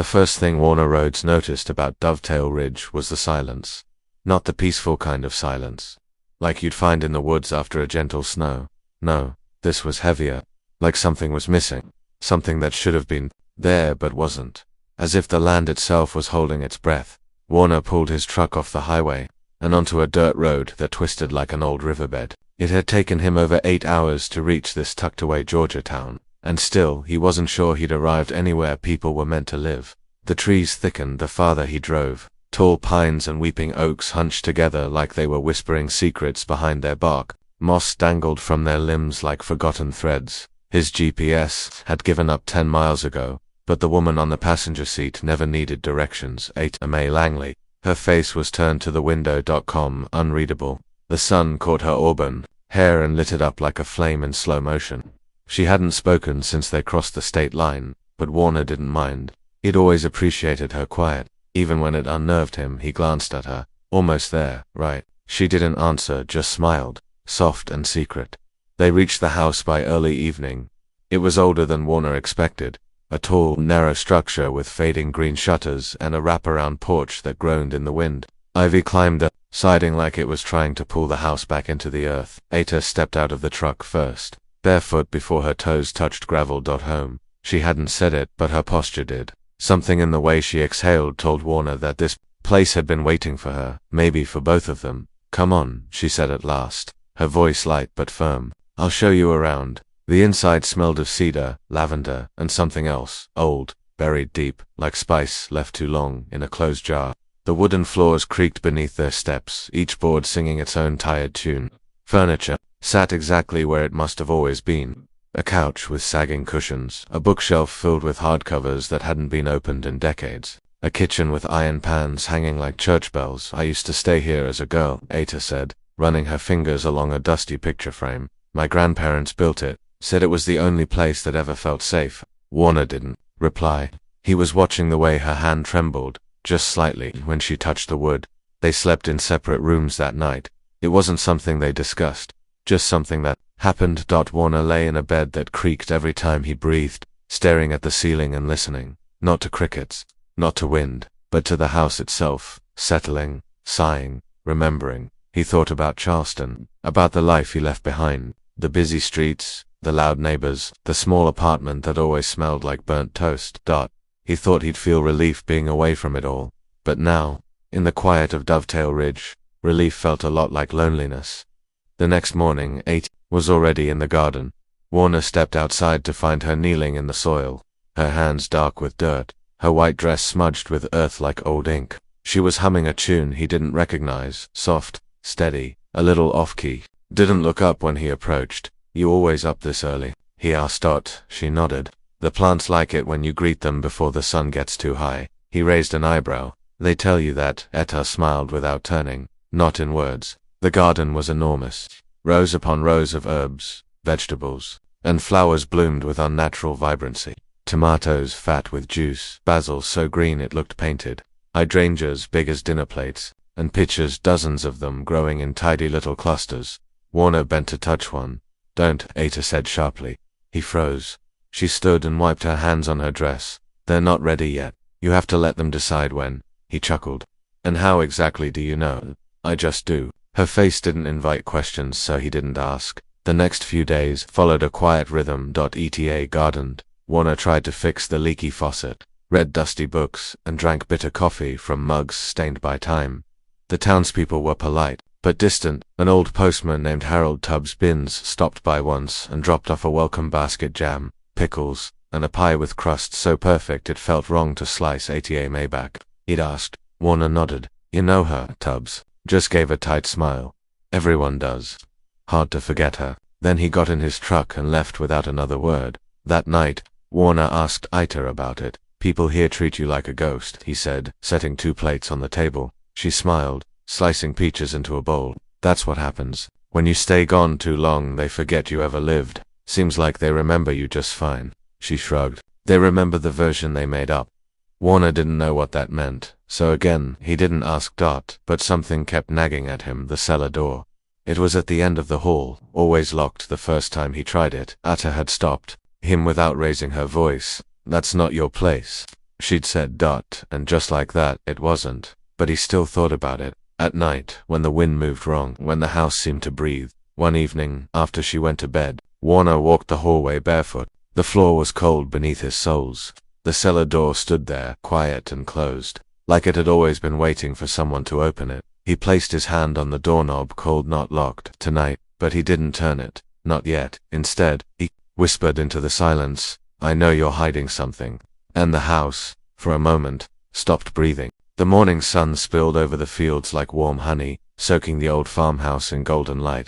The first thing Warner Rhodes noticed about Dovetail Ridge was the silence. Not the peaceful kind of silence, like you'd find in the woods after a gentle snow. No, this was heavier, like something was missing, something that should have been there but wasn't, as if the land itself was holding its breath. Warner pulled his truck off the highway and onto a dirt road that twisted like an old riverbed. It had taken him over 8 hours to reach this tucked-away Georgia town, and still he wasn't sure he'd arrived anywhere people were meant to live. The trees thickened the farther he drove. Tall pines and weeping oaks hunched together like they were whispering secrets behind their bark. Moss dangled from their limbs like forgotten threads. His GPS had given up 10 miles ago, but the woman on the passenger seat never needed directions. May Langley. Her face was turned to the window.com, unreadable. The sun caught her auburn hair and lit it up like a flame in slow motion. She hadn't spoken since they crossed the state line, but Warner didn't mind. He'd always appreciated her quiet. Even when it unnerved him, he glanced at her. Almost there, right? She didn't answer, just smiled, soft and secret. They reached the house by early evening. It was older than Warner expected. A tall, narrow structure with fading green shutters and a wraparound porch that groaned in the wind. Ivy climbed up, siding like it was trying to pull the house back into the earth. Ada stepped out of the truck first, barefoot before her toes touched gravel. Home. She hadn't said it, but her posture did. Something in the way she exhaled told Warner that this place had been waiting for her, maybe for both of them. Come on, she said at last, her voice light but firm. I'll show you around. The inside smelled of cedar, lavender, and something else, old, buried deep, like spice left too long in a closed jar. The wooden floors creaked beneath their steps, each board singing its own tired tune. Furniture sat exactly where it must have always been. A couch with sagging cushions, a bookshelf filled with hardcovers that hadn't been opened in decades, a kitchen with iron pans hanging like church bells. I used to stay here as a girl, Ada said, running her fingers along a dusty picture frame. My grandparents built it, said it was the only place that ever felt safe. Warner didn't reply. He was watching the way her hand trembled, just slightly, when she touched the wood. They slept in separate rooms that night. It wasn't something they discussed, just something that happened. Warner lay in a bed that creaked every time he breathed, staring at the ceiling and listening, not to crickets, not to wind, but to the house itself, settling, sighing, remembering. He thought about Charleston, about the life he left behind, the busy streets, the loud neighbors, the small apartment that always smelled like burnt toast. He thought he'd feel relief being away from it all, but now, in the quiet of Dovetail Ridge, relief felt a lot like loneliness. The next morning, 8 was already in the garden. Warner stepped outside to find her kneeling in the soil, her hands dark with dirt, her white dress smudged with earth like old ink. She was humming a tune he didn't recognize, soft, steady, a little off-key. Didn't look up when he approached. You always up this early? He asked. She nodded. The plants like it when you greet them before the sun gets too high. He raised an eyebrow. They tell you that. Etta smiled without turning, not in words. The garden was enormous. Rows upon rows of herbs, vegetables, and flowers bloomed with unnatural vibrancy. Tomatoes fat with juice, basil so green it looked painted, hydrangeas big as dinner plates, and pitchers, dozens of them growing in tidy little clusters. Warner bent to touch one. Don't, Ada said sharply. He froze. She stood and wiped her hands on her dress. They're not ready yet. You have to let them decide when. He chuckled. And how exactly do you know? I just do. Her face didn't invite questions, so he didn't ask. The next few days followed a quiet rhythm. Eta gardened. Warner tried to fix the leaky faucet, read dusty books, and drank bitter coffee from mugs stained by time. The townspeople were polite, but distant. An old postman named Harold Tubbs Binns stopped by once and dropped off a welcome basket jam, pickles, and a pie with crust so perfect it felt wrong to slice. Eta Maybach. He'd asked. Warner nodded. You know her, Tubbs. Just gave a tight smile. Everyone does. Hard to forget her. Then he got in his truck and left without another word. That night, Warner asked Ita about it. People here treat you like a ghost, he said, setting 2 plates on the table. She smiled, slicing peaches into a bowl. That's what happens. When you stay gone too long, they forget you ever lived. Seems like they remember you just fine. She shrugged. They remember the version they made up. Warner didn't know what that meant, so again, he didn't ask. But something kept nagging at him. The cellar door. It was at the end of the hall, always locked the first time he tried it. Ata had stopped him without raising her voice. That's not your place. she'd said. And just like that, it wasn't. But he still thought about it. At night, when the wind moved wrong, when the house seemed to breathe. One evening, after she went to bed, Warner walked the hallway barefoot. The floor was cold beneath his soles. The cellar door stood there, quiet and closed, like it had always been waiting for someone to open it. He placed his hand on the doorknob, cold, not locked, tonight, but he didn't turn it. Not yet. Instead, he whispered into the silence, "I know you're hiding something." And the house, for a moment, stopped breathing. The morning sun spilled over the fields like warm honey, soaking the old farmhouse in golden light.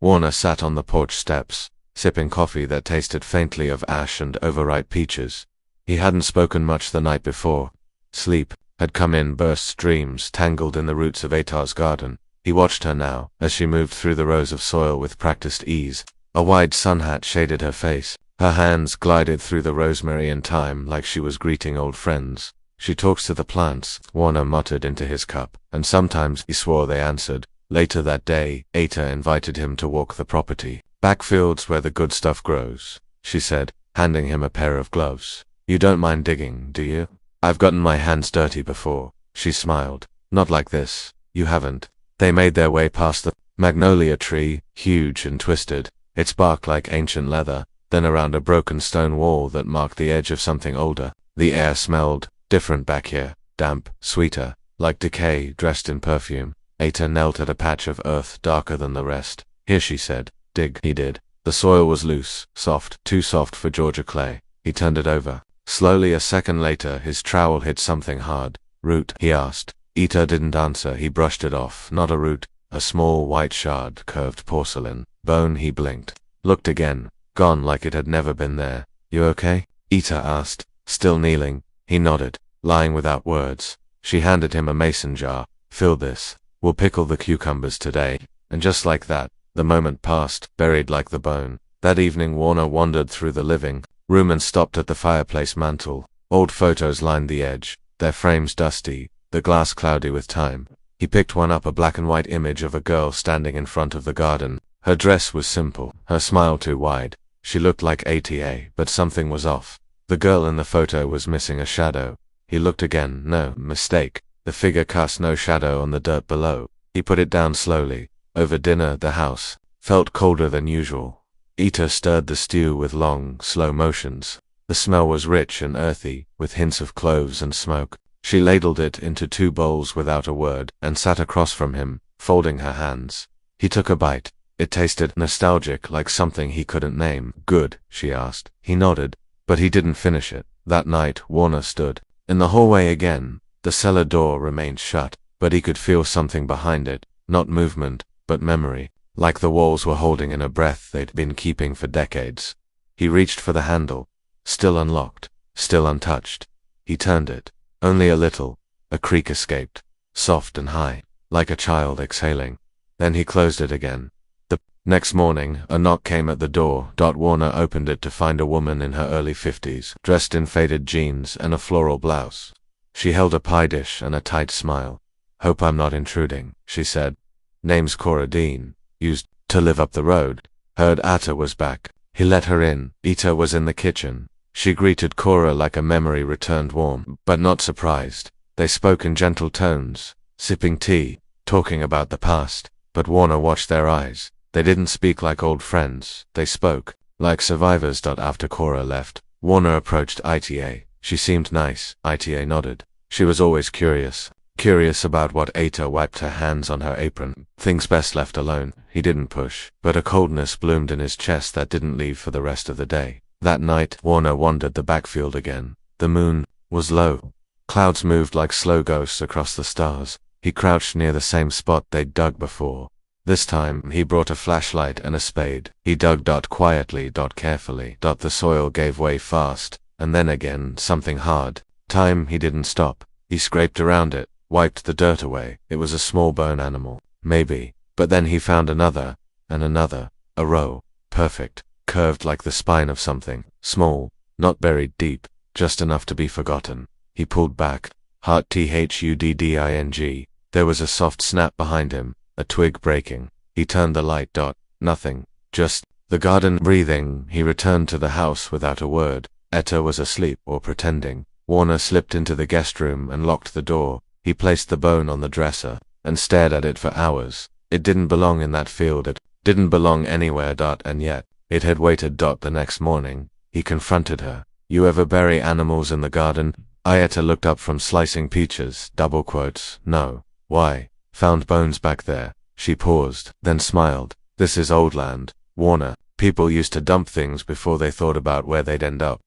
Warner sat on the porch steps, sipping coffee that tasted faintly of ash and overripe peaches. He hadn't spoken much the night before. Sleep had come in bursts, dreams tangled in the roots of Atar's garden. He watched her now, as she moved through the rows of soil with practiced ease. A wide sun hat shaded her face. Her hands glided through the rosemary and thyme like she was greeting old friends. "She talks to the plants," Warner muttered into his cup, and sometimes he swore they answered. Later that day, Atar invited him to walk the property. "Backfields where the good stuff grows," she said, handing him a pair of gloves. "You don't mind digging, do you?" "I've gotten my hands dirty before," she smiled. "Not like this. You haven't." They made their way past the magnolia tree, huge and twisted, its bark like ancient leather, then around a broken stone wall that marked the edge of something older. The air smelled different back here, damp, sweeter, like decay dressed in perfume. Atar knelt at a patch of earth darker than the rest. "Here," she said. "Dig." He did. The soil was loose, soft, too soft for Georgia clay. He turned it over. Slowly, a second later, his trowel hit something hard. "Root?" he asked. Atar didn't answer. He brushed it off. Not a root. A small white shard, curved porcelain. "Bone?" He blinked. Looked again. Gone like it had never been there. "You okay?" Atar asked, still kneeling. He nodded, lying without words. She handed him a mason jar. "Fill this. We'll pickle the cucumbers today." And just like that, the moment passed, buried like the bone. That evening Warner wandered through the living room and stopped at the fireplace mantel. Old photos lined the edge, their frames dusty, the glass cloudy with time. He picked one up, a black and white image of a girl standing in front of the garden. Her dress was simple, her smile too wide. She looked like Ata, but something was off. The girl in the photo was missing a shadow. He looked again. No, mistake. The figure cast no shadow on the dirt below. He put it down slowly. Over dinner, the house felt colder than usual. Atar stirred the stew with long, slow motions. The smell was rich and earthy, with hints of cloves and smoke. She ladled it into 2 bowls without a word, and sat across from him, folding her hands. He took a bite. It tasted nostalgic, like something he couldn't name. "Good?" she asked. He nodded, but he didn't finish it. That night, Warner stood in the hallway again. The cellar door remained shut, but he could feel something behind it. Not movement, but memory. Like the walls were holding in a breath they'd been keeping for decades. He reached for the handle. Still unlocked. Still untouched. He turned it. Only a little. A creak escaped. Soft and high. Like a child exhaling. Then he closed it again. The next morning, a knock came at the door. Warner opened it to find a woman in her early 50s, dressed in faded jeans and a floral blouse. She held a pie dish and a tight smile. "Hope I'm not intruding," she said. "Name's Cora Dean. Used to live up the road." Heard Atar was back. He let her in. Atar was in the kitchen. She greeted Cora like a memory returned, warm, but not surprised. They spoke in gentle tones, sipping tea, talking about the past, but Warner watched their eyes. They didn't speak like old friends. They spoke like survivors. After Cora left, Warner approached Ita. She seemed nice. Ita nodded. She was always curious. Curious about what Atar wiped her hands on her apron. Things best left alone. He didn't push, but a coldness bloomed in his chest that didn't leave for the rest of the day. That night, Warner wandered the backfield again. The moon was low. Clouds moved like slow ghosts across the stars. He crouched near the same spot they'd dug before. This time, he brought a flashlight and a spade. He dug quietly, carefully. The soil gave way fast, and then again, something hard. Time, he didn't stop. He scraped around it, wiped the dirt away. It was a small bone animal. Maybe. But then he found another, and another. A row. Perfect. Curved like the spine of something. Small. Not buried deep. Just enough to be forgotten. He pulled back. Heart thudding. There was a soft snap behind him. A twig breaking. He turned the light. Nothing. Just the garden breathing. He returned to the house without a word. Atar was asleep, or pretending. Warner slipped into the guest room and locked the door. He placed the bone on the dresser and stared at it for hours. It didn't belong in that field. It didn't belong anywhere. And yet, it had waited. The next morning, he confronted her. You ever bury animals in the garden? Ayeta looked up from slicing peaches, double quotes. No. Why? Found bones back there. She paused, then smiled. This is old land, Warner. People used to dump things before they thought about where they'd end up.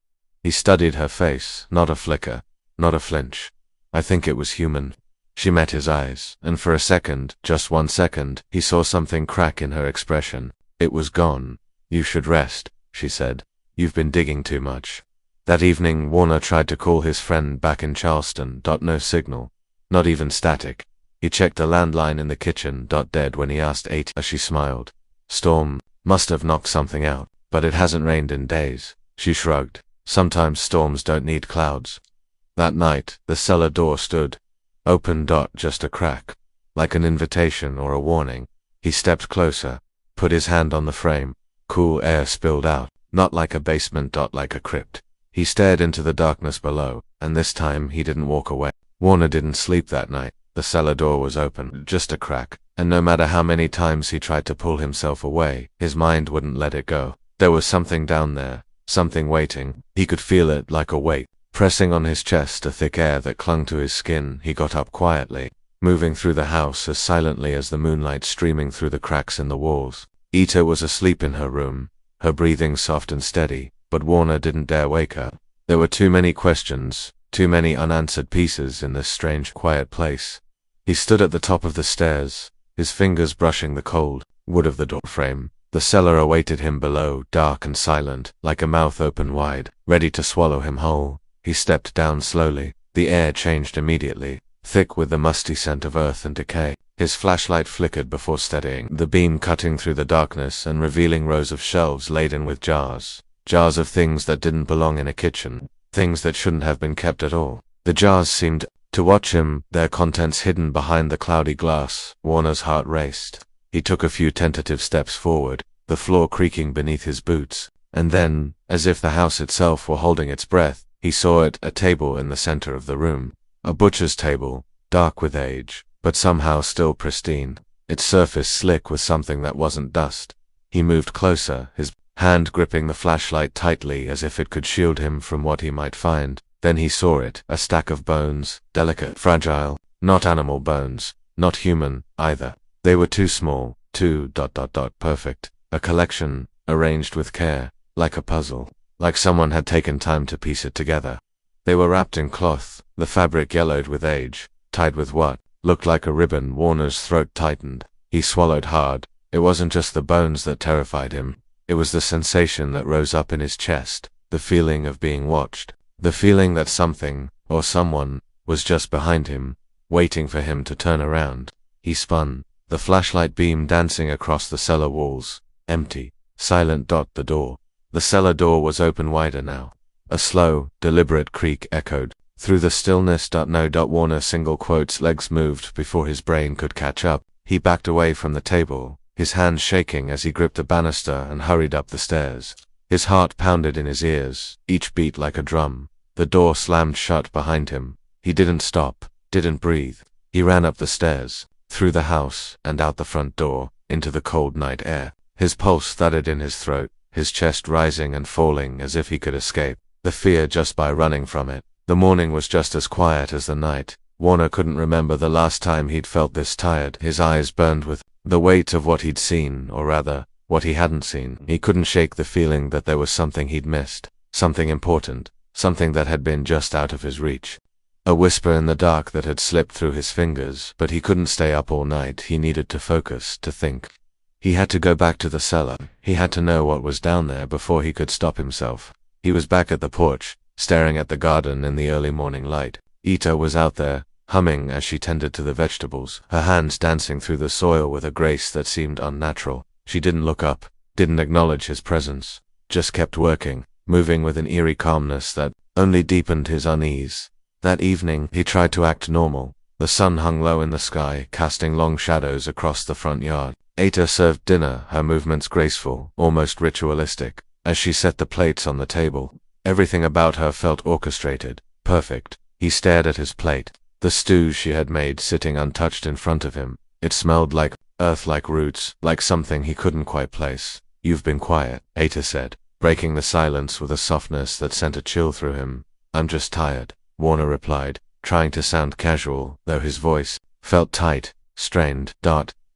He studied her face, not a flicker, not a flinch. I think it was human. She met his eyes, and for a second, just 1 second, he saw something crack in her expression. It was gone. You should rest, she said. You've been digging too much. That evening, Warner tried to call his friend back in Charleston. No signal. Not even static. He checked the landline in the kitchen. Dead when he asked Ayeta. She smiled. Storm. Must have knocked something out. But it hasn't rained in days. She shrugged. Sometimes storms don't need clouds. That night, the cellar door stood open. Just a crack. Like an invitation or a warning. He stepped closer. Put his hand on the frame. Cool air spilled out. Not like a basement. Like a crypt. He stared into the darkness below, and this time he didn't walk away. Warner didn't sleep that night. The cellar door was open, just a crack, and no matter how many times he tried to pull himself away, his mind wouldn't let it go. There was something down there, something waiting. He could feel it like a weight, pressing on his chest, a thick air that clung to his skin. He got up quietly, moving through the house as silently as the moonlight streaming through the cracks in the walls. Ayeta was asleep in her room, her breathing soft and steady, but Warner didn't dare wake her. There were too many questions, too many unanswered pieces in this strange, quiet place. He stood at the top of the stairs, his fingers brushing the cold wood of the door frame. The cellar awaited him below, dark and silent, like a mouth open wide, ready to swallow him whole. He stepped down slowly. The air changed immediately, thick with the musty scent of earth and decay. His flashlight flickered before steadying, the beam cutting through the darkness and revealing rows of shelves laden with jars. Jars of things that didn't belong in a kitchen, things that shouldn't have been kept at all. The jars seemed to watch him, their contents hidden behind the cloudy glass. Warner's heart raced. He took a few tentative steps forward, the floor creaking beneath his boots, and then, as if the house itself were holding its breath, he saw it, a table in the center of the room. A butcher's table, dark with age, but somehow still pristine, its surface slick with something that wasn't dust. He moved closer, his hand gripping the flashlight tightly as if it could shield him from what he might find. Then he saw it, a stack of bones, delicate, fragile, not animal bones, not human, either. They were too small, too perfect. A collection, arranged with care, like a puzzle, like someone had taken time to piece it together. They were wrapped in cloth, the fabric yellowed with age, tied with what looked like a ribbon. Warner's throat tightened. He swallowed hard. It wasn't just the bones that terrified him. It was the sensation that rose up in his chest, the feeling of being watched, the feeling that something, or someone, was just behind him, waiting for him to turn around. He spun, the flashlight beam dancing across the cellar walls, empty, silent. The door. The cellar door was open wider now. A slow, deliberate creak echoed through the stillness. No. Warner single quotes legs moved before his brain could catch up. He backed away from the table, his hands shaking as he gripped the banister and hurried up the stairs. His heart pounded in his ears, each beat like a drum. The door slammed shut behind him. He didn't stop, didn't breathe. He ran up the stairs, through the house, and out the front door, into the cold night air. His pulse thudded in his throat, his chest rising and falling as if he could escape the fear just by running from it. The morning was just as quiet as the night. Warner couldn't remember the last time he'd felt this tired. His eyes burned with the weight of what he'd seen, or rather, what he hadn't seen. He couldn't shake the feeling that there was something he'd missed, something important, something that had been just out of his reach. A whisper in the dark that had slipped through his fingers, but he couldn't stay up all night. He needed to focus, to think. He had to go back to the cellar. He had to know what was down there before he could stop himself. He was back at the porch, staring at the garden in the early morning light. Ayeta was out there, humming as she tended to the vegetables, her hands dancing through the soil with a grace that seemed unnatural. She didn't look up, didn't acknowledge his presence, just kept working, moving with an eerie calmness that only deepened his unease. That evening, he tried to act normal. The sun hung low in the sky, casting long shadows across the front yard. Ayeta served dinner, her movements graceful, almost ritualistic, as she set the plates on the table. Everything about her felt orchestrated, perfect. He stared at his plate. The stew she had made sitting untouched in front of him. It smelled like earth, like roots, like something he couldn't quite place. "You've been quiet," Eta said, breaking the silence with a softness that sent a chill through him. "I'm just tired," Warner replied, trying to sound casual, though his voice felt tight, strained.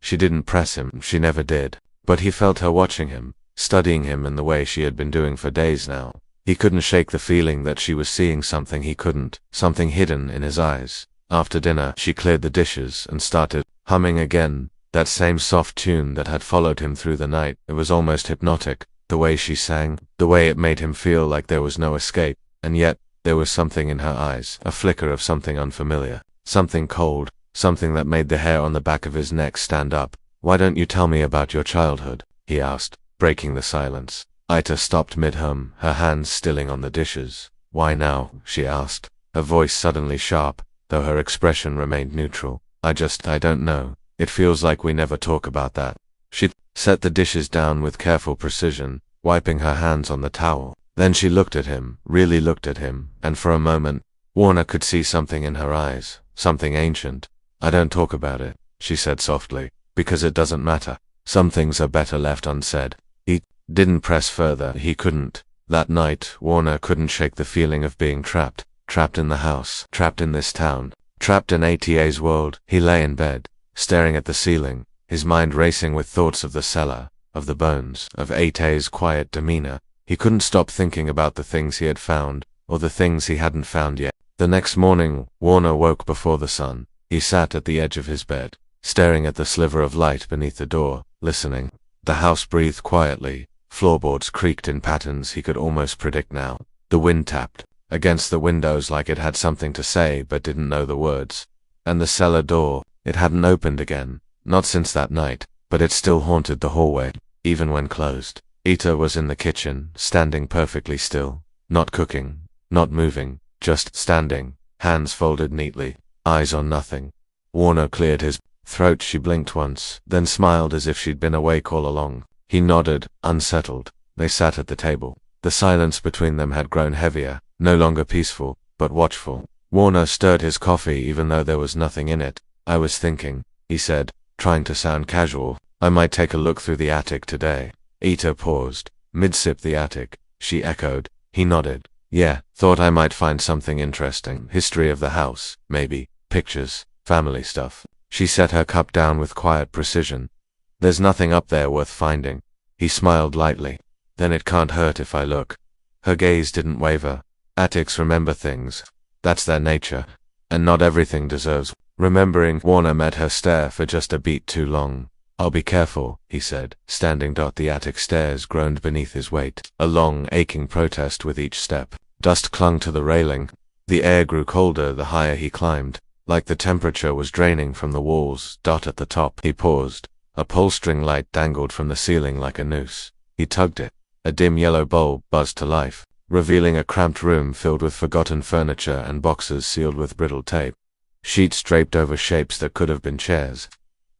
She didn't press him, she never did. But he felt her watching him, studying him in the way she had been doing for days now. He couldn't shake the feeling that she was seeing something he couldn't, something hidden in his eyes. After dinner, she cleared the dishes and started humming again, that same soft tune that had followed him through the night. It was almost hypnotic, the way she sang, the way it made him feel like there was no escape, and yet there was something in her eyes, a flicker of something unfamiliar, something cold, something that made the hair on the back of his neck stand up. "Why don't you tell me about your childhood?" he asked, breaking the silence. Ita stopped mid-hum, her hands stilling on the dishes. "Why now?" she asked, her voice suddenly sharp, though her expression remained neutral. I don't know. It feels like we never talk about that." She set the dishes down with careful precision, wiping her hands on the towel. Then she looked at him, really looked at him, and for a moment, Warner could see something in her eyes, something ancient. "I don't talk about it," she said softly, "because it doesn't matter. Some things are better left unsaid." He didn't press further, he couldn't. That night, Warner couldn't shake the feeling of being trapped. Trapped in the house, trapped in this town, trapped in ATA's world. He lay in bed, staring at the ceiling, his mind racing with thoughts of the cellar, of the bones, of ATA's quiet demeanor. He couldn't stop thinking about the things he had found, or the things he hadn't found yet. The next morning, Warner woke before the sun. He sat at the edge of his bed, staring at the sliver of light beneath the door, listening. The house breathed quietly. Floorboards creaked in patterns he could almost predict now. The wind tapped against the windows like it had something to say but didn't know the words. And the cellar door, it hadn't opened again, not since that night, but it still haunted the hallway, even when closed. Ita was in the kitchen, standing perfectly still, not cooking, not moving, just standing, hands folded neatly, eyes on nothing. Warner cleared his throat. She blinked once, then smiled as if she'd been awake all along. He nodded, unsettled. They sat at the table. The silence between them had grown heavier, no longer peaceful, but watchful. Warner stirred his coffee even though there was nothing in it. "I was thinking," he said, trying to sound casual, "I might take a look through the attic today." Ita paused. "Mid-sip the attic," she echoed. He nodded. "Yeah, thought I might find something interesting. History of the house, maybe. Pictures, family stuff." She set her cup down with quiet precision. "There's nothing up there worth finding." He smiled lightly. "Then it can't hurt if I look." Her gaze didn't waver. "Attics remember things. That's their nature. And not everything deserves remembering." Warner met her stare for just a beat too long. "I'll be careful," he said, standing. The attic stairs groaned beneath his weight, a long, aching protest with each step. Dust clung to the railing. The air grew colder the higher he climbed, like the temperature was draining from the walls. At the top, he paused. A pull-string light dangled from the ceiling like a noose. He tugged it. A dim yellow bulb buzzed to life, revealing a cramped room filled with forgotten furniture and boxes sealed with brittle tape. Sheets draped over shapes that could have been chairs.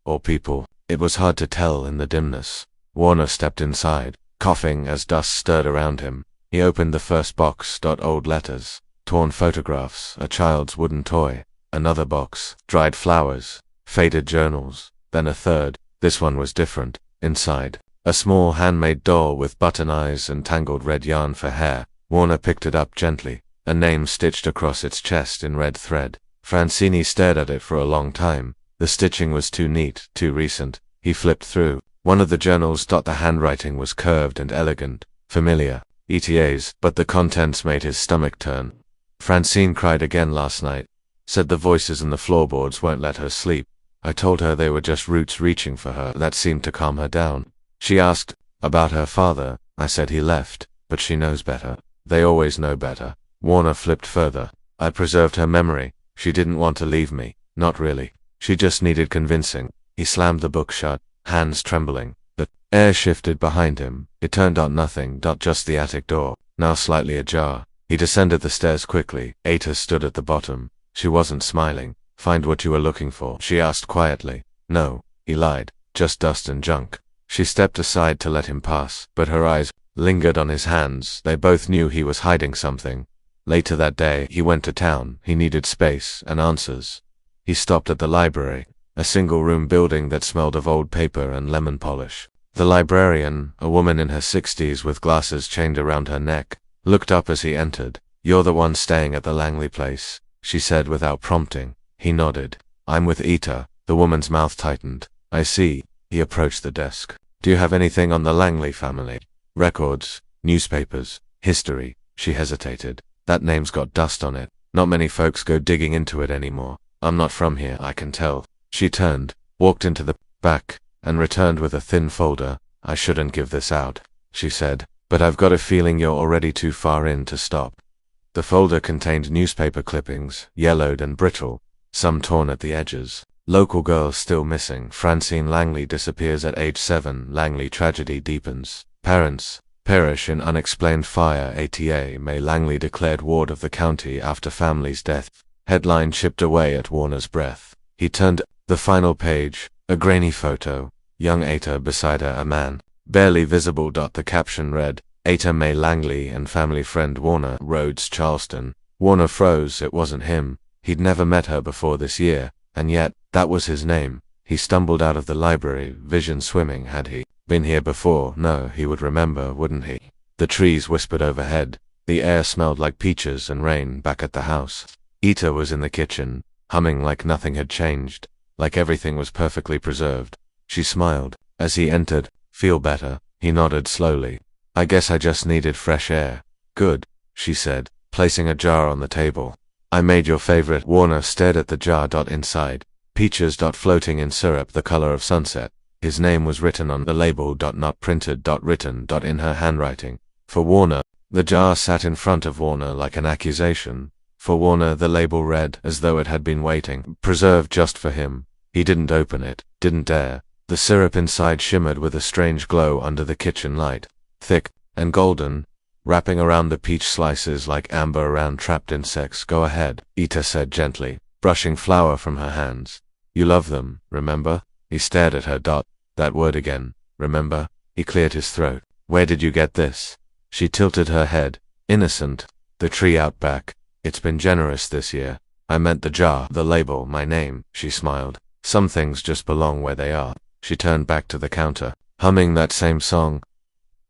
Or people. It was hard to tell in the dimness. Warner stepped inside, coughing as dust stirred around him. He opened the first box. Old letters, torn photographs, a child's wooden toy. Another box, dried flowers, faded journals. Then a third. This one was different. Inside, a small handmade doll with button eyes and tangled red yarn for hair. Warner picked it up gently, a name stitched across its chest in red thread. Francini stared at it for a long time. The stitching was too neat, too recent. He flipped through one of the journals. The handwriting was curved and elegant, familiar. ETA's, but the contents made his stomach turn. "Francine cried again last night. Said the voices in the floorboards won't let her sleep. I told her they were just roots reaching for her. That seemed to calm her down. She asked about her father. I said he left, but she knows better. They always know better." Warner flipped further. "I preserved her memory. She didn't want to leave me. Not really. She just needed convincing." He slammed the book shut, hands trembling. The air shifted behind him. It turned on nothing. Just the attic door, now slightly ajar. He descended the stairs quickly. Ata stood at the bottom. She wasn't smiling. "Find what you were looking for?" she asked quietly. "No," he lied. "Just dust and junk." She stepped aside to let him pass, but her eyes lingered on his hands. They both knew he was hiding something. Later that day, he went to town. He needed space and answers. He stopped at the library, a single-room building that smelled of old paper and lemon polish. The librarian, a woman in her 60s with glasses chained around her neck, looked up as he entered. "You're the one staying at the Langley place," she said without prompting. He nodded. "I'm with Ita." The woman's mouth tightened. "I see." He approached the desk. "Do you have anything on the Langley family? Records, newspapers, history?" She hesitated. "That name's got dust on it. Not many folks go digging into it anymore. I'm not from here, I can tell." She turned, walked into the back, and returned with a thin folder. "I shouldn't give this out," she said, "but I've got a feeling you're already too far in to stop." The folder contained newspaper clippings, yellowed and brittle, some torn at the edges. "Local girl still missing. Francine Langley disappears at age 7. Langley tragedy deepens. Parents perish in unexplained fire. ATA May Langley declared ward of the county after family's death." Headline chipped away at Warner's breath. He turned the final page, a grainy photo. Young Ata beside her, a man barely visible. The caption read, "Ata May Langley and family friend Warner, Rhodes, Charleston." Warner froze. It wasn't him. He'd never met her before this year, and yet, that was his name. He stumbled out of the library, vision swimming. Had he been here before? No, he would remember, wouldn't he? The trees whispered overhead. The air smelled like peaches and rain. Back at the house, Ita was in the kitchen, humming like nothing had changed, like everything was perfectly preserved. She smiled as he entered. "Feel better?" He nodded slowly. "I guess I just needed fresh air." "Good," she said, placing a jar on the table. "I made your favorite." Warner stared at the jar. Inside, peaches. Floating in syrup the color of sunset. His name was written on the label. Not printed. Written. In her handwriting. For Warner. The jar sat in front of Warner like an accusation. For Warner, the label read as though it had been waiting, preserved just for him. He didn't open it, didn't dare. The syrup inside shimmered with a strange glow under the kitchen light, thick and golden, wrapping around the peach slices like amber around trapped insects. "Go ahead," Ita said gently, brushing flour from her hands. "You love them, remember?" He stared at her. That word again, remember? He cleared his throat. "Where did you get this?" She tilted her head. "Innocent. The tree out back. It's been generous this year." "I meant the jar, the label, my name," she smiled. "Some things just belong where they are." She turned back to the counter, humming that same song,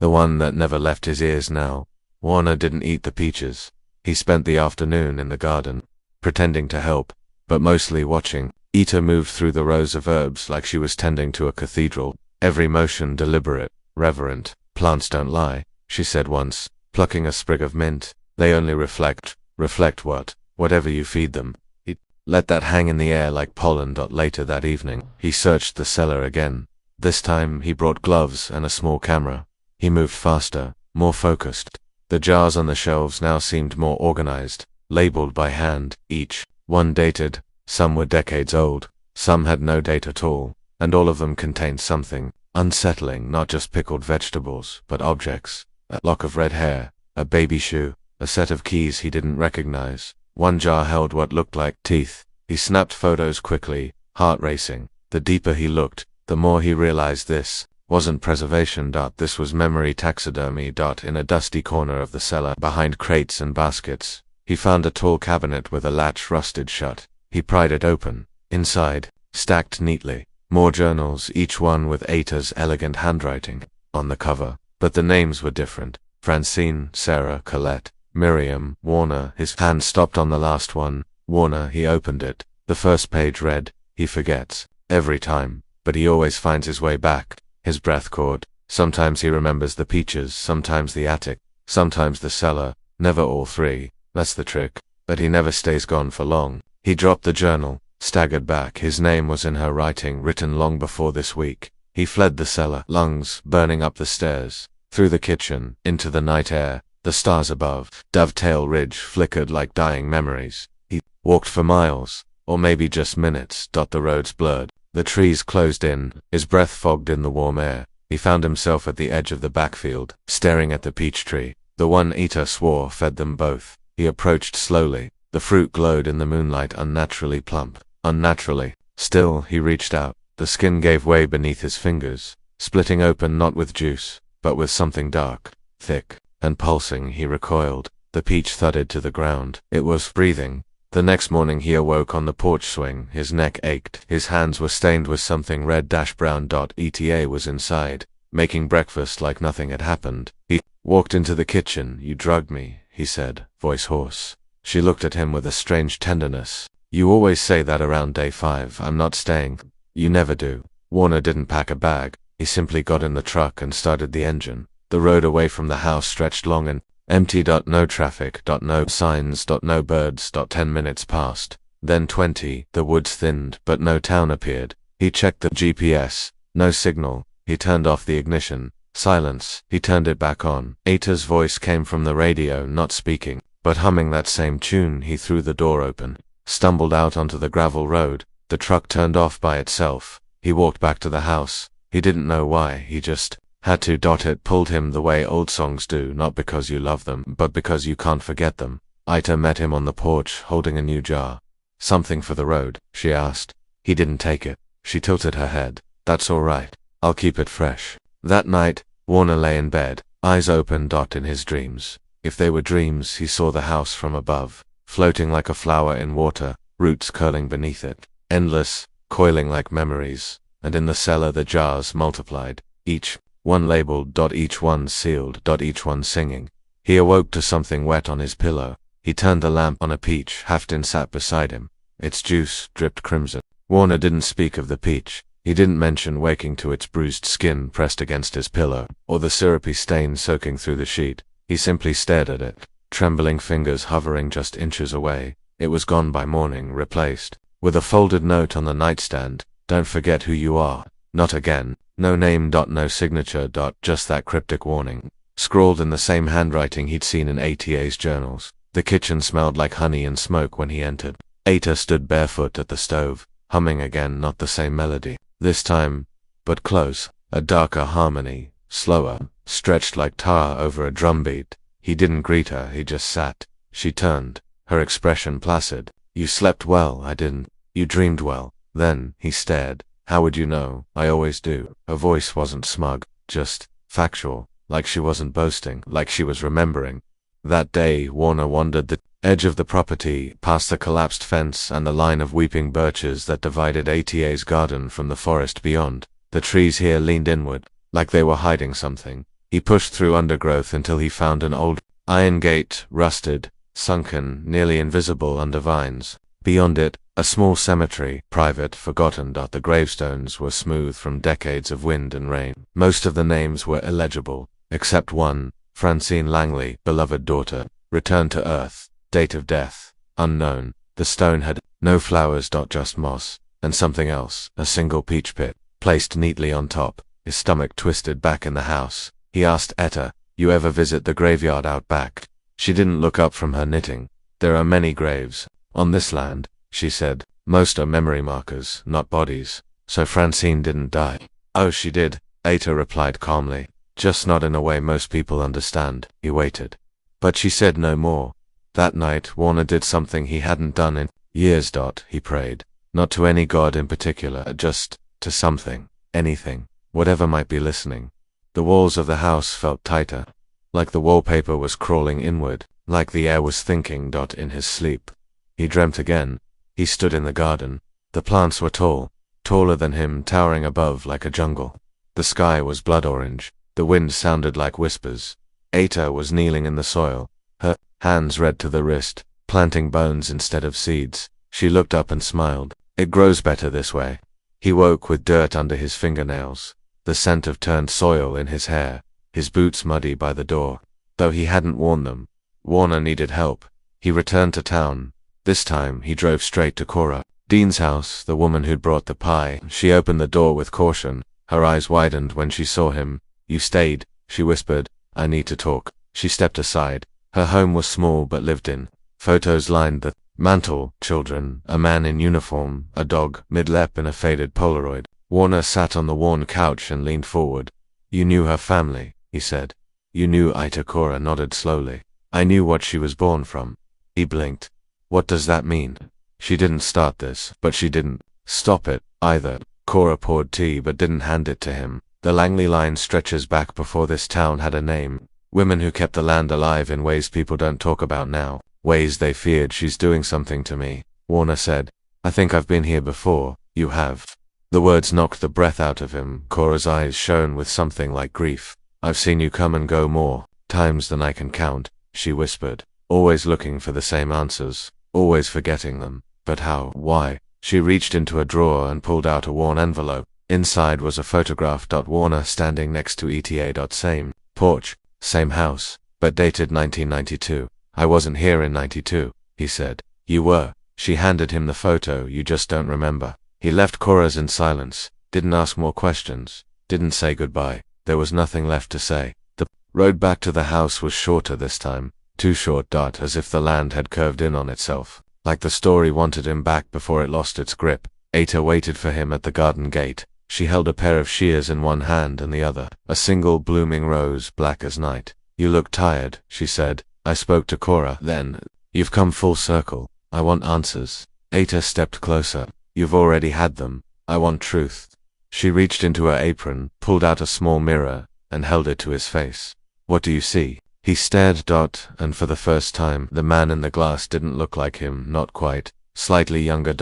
the one that never left his ears now. Warner didn't eat the peaches. He spent the afternoon in the garden, pretending to help, but mostly watching. Ita moved through the rows of herbs like she was tending to a cathedral, every motion deliberate, reverent. "Plants don't lie," she said once, plucking a sprig of mint. "They only reflect." "Reflect what?" "Whatever you feed them." He let that hang in the air like pollen. Later that evening, he searched the cellar again. This time, he brought gloves and a small camera. He moved faster, more focused. The jars on the shelves now seemed more organized, labeled by hand, each one dated. Some were decades old, some had no date at all, and all of them contained something unsettling. Not just pickled vegetables, but objects. A lock of red hair, a baby shoe, a set of keys he didn't recognize. One jar held what looked like teeth. He snapped photos quickly, heart racing. The deeper he looked, the more he realized this wasn't preservation. This was memory taxidermy. In a dusty corner of the cellar, behind crates and baskets, he found a tall cabinet with a latch rusted shut. He pried it open. Inside, stacked neatly, more journals, each one with Ata's elegant handwriting on the cover. But the names were different. Francine, Sarah, Colette, Miriam, Warner. His hand stopped on the last one. Warner. He opened it. The first page read, "He forgets. Every time. But he always finds his way back." His breath caught. Sometimes he remembers the peaches, sometimes the attic, sometimes the cellar. Never all three. That's the trick. But he never stays gone for long. He dropped the journal, staggered back. His name was in her writing, written long before this week. He fled the cellar, lungs burning up the stairs, through the kitchen, into the night air. The stars above, Dovetail Ridge, flickered like dying memories. He walked for miles, or maybe just minutes. The roads blurred, the trees closed in, his breath fogged in the warm air. He found himself at the edge of the backfield, staring at the peach tree, the one Ita swore fed them both. He approached slowly. The fruit glowed in the moonlight, unnaturally plump. Unnaturally. Still, he reached out. The skin gave way beneath his fingers, splitting open not with juice, but with something dark, thick, and pulsing. He recoiled. The peach thudded to the ground. It was breathing. The next morning he awoke on the porch swing. His neck ached. His hands were stained with something red-brown. ETA was inside, making breakfast like nothing had happened. He walked into the kitchen. "You drugged me," he said, voice hoarse. She looked at him with a strange tenderness. "You always say that around day 5. I'm not staying." "You never do." Warner didn't pack a bag. He simply got in the truck and started the engine. The road away from the house stretched long and empty. No traffic. No signs. No birds. 10 minutes passed. Then 20. The woods thinned, but no town appeared. He checked the GPS. No signal. He turned off the ignition. Silence. He turned it back on. Ata's voice came from the radio, not speaking, but humming that same tune. He threw the door open, stumbled out onto the gravel road. The truck turned off by itself. He walked back to the house. He didn't know why, he just had to. It pulled him the way old songs do, not because you love them, but because you can't forget them. Ita met him on the porch, holding a new jar. "Something for the road?" she asked. He didn't take it. She tilted her head. "That's all right. I'll keep it fresh." That night, Warner lay in bed, eyes open. In his dreams, if they were dreams, he saw the house from above, floating like a flower in water, roots curling beneath it, endless, coiling like memories. And in the cellar the jars multiplied, each one labeled, each one sealed, each one singing. He awoke to something wet on his pillow. He turned the lamp on a peach. Hafton sat beside him. Its juice dripped crimson. Warner didn't speak of the peach. He didn't mention waking to its bruised skin pressed against his pillow, or the syrupy stain soaking through the sheet. He simply stared at it, trembling fingers hovering just inches away. It was gone by morning, replaced with a folded note on the nightstand. "Don't forget who you are. Not again." No name. No signature. Just that cryptic warning, scrawled in the same handwriting he'd seen in ATA's journals. The kitchen smelled like honey and smoke when he entered. Ata stood barefoot at the stove, humming again, not the same melody this time, but close, a darker harmony, slower, stretched like tar over a drumbeat. He didn't greet her, he just sat. She turned, her expression placid. "You slept well." "I didn't." "You dreamed well." "Then," he stared. "How would you know?" "I always do." Her voice wasn't smug, just factual, like she wasn't boasting, like she was remembering. That day, Warner wandered the edge of the property, past the collapsed fence and the line of weeping birches that divided ATA's garden from the forest beyond. The trees here leaned inward, like they were hiding something. He pushed through undergrowth until he found an old iron gate, rusted, sunken, nearly invisible under vines. Beyond it, a small cemetery, private, forgotten. The gravestones were smooth from decades of wind and rain. Most of the names were illegible, except one, Francine Langley, beloved daughter, returned to Earth. Date of death, unknown. The stone had no flowers. Just moss, and something else, a single peach pit, placed neatly on top. His stomach twisted back in the house. He asked Etta, "You ever visit the graveyard out back?" She didn't look up from her knitting. "There are many graves on this land," she said. "Most are memory markers, not bodies." "So Francine didn't die?" "Oh, she did," Etta replied calmly. "Just not in a way most people understand." He waited. But she said no more. That night, Warner did something he hadn't done in years. He prayed. Not to any god in particular, just to something, anything, whatever might be listening. The walls of the house felt tighter, like the wallpaper was crawling inward, like the air was thinking. In his sleep, he dreamt again. He stood in the garden. The plants were tall, taller than him, towering above like a jungle. The sky was blood orange. The wind sounded like whispers. Ata was kneeling in the soil, her hands red to the wrist, planting bones instead of seeds. She looked up and smiled. "It grows better this way." He woke with dirt under his fingernails, the scent of turned soil in his hair, his boots muddy by the door, though he hadn't worn them. Warner needed help. He returned to town. This time, he drove straight to Cora Dean's house, the woman who'd brought the pie. She opened the door with caution. Her eyes widened when she saw him. "You stayed," she whispered. "I need to talk." She stepped aside. Her home was small but lived in. Photos lined the mantel, children, a man in uniform, a dog, mid-lep in a faded Polaroid. Warner sat on the worn couch and leaned forward. "You knew her family," he said. "You knew Ita." Cora nodded slowly. "I knew what she was born from." He blinked. "What does that mean?" "She didn't start this, but she didn't stop it, either." Cora poured tea but didn't hand it to him. "The Langley line stretches back before this town had a name. Women who kept the land alive in ways people don't talk about now. Ways they feared. She's doing something to me, Warner said. I think I've been here before. You have. The words knocked the breath out of him. Cora's eyes shone with something like grief. I've seen you come and go more times than I can count, she whispered. Always looking for the same answers. Always forgetting them. But how? Why? She reached into a drawer and pulled out a worn envelope. Inside was a photograph. Warner standing next to ETA. Same porch, same house, but dated 1992. I wasn't here in 92, he said. You were. She handed him the photo. You just don't remember. He left Cora's in silence, didn't ask more questions, didn't say goodbye. There was nothing left to say. The road back to the house was shorter this time. Too short. As if the land had curved in on itself. Like the story wanted him back before it lost its grip. Eta waited for him at the garden gate. She held a pair of shears in one hand and the other, a single blooming rose, black as night. You look tired, she said. I spoke to Cora then. You've come full circle. I want answers. Eta stepped closer. You've already had them. I want truth. She reached into her apron, pulled out a small mirror, and held it to his face. What do you see? He stared. And for the first time, the man in the glass didn't look like him, not quite. Slightly younger.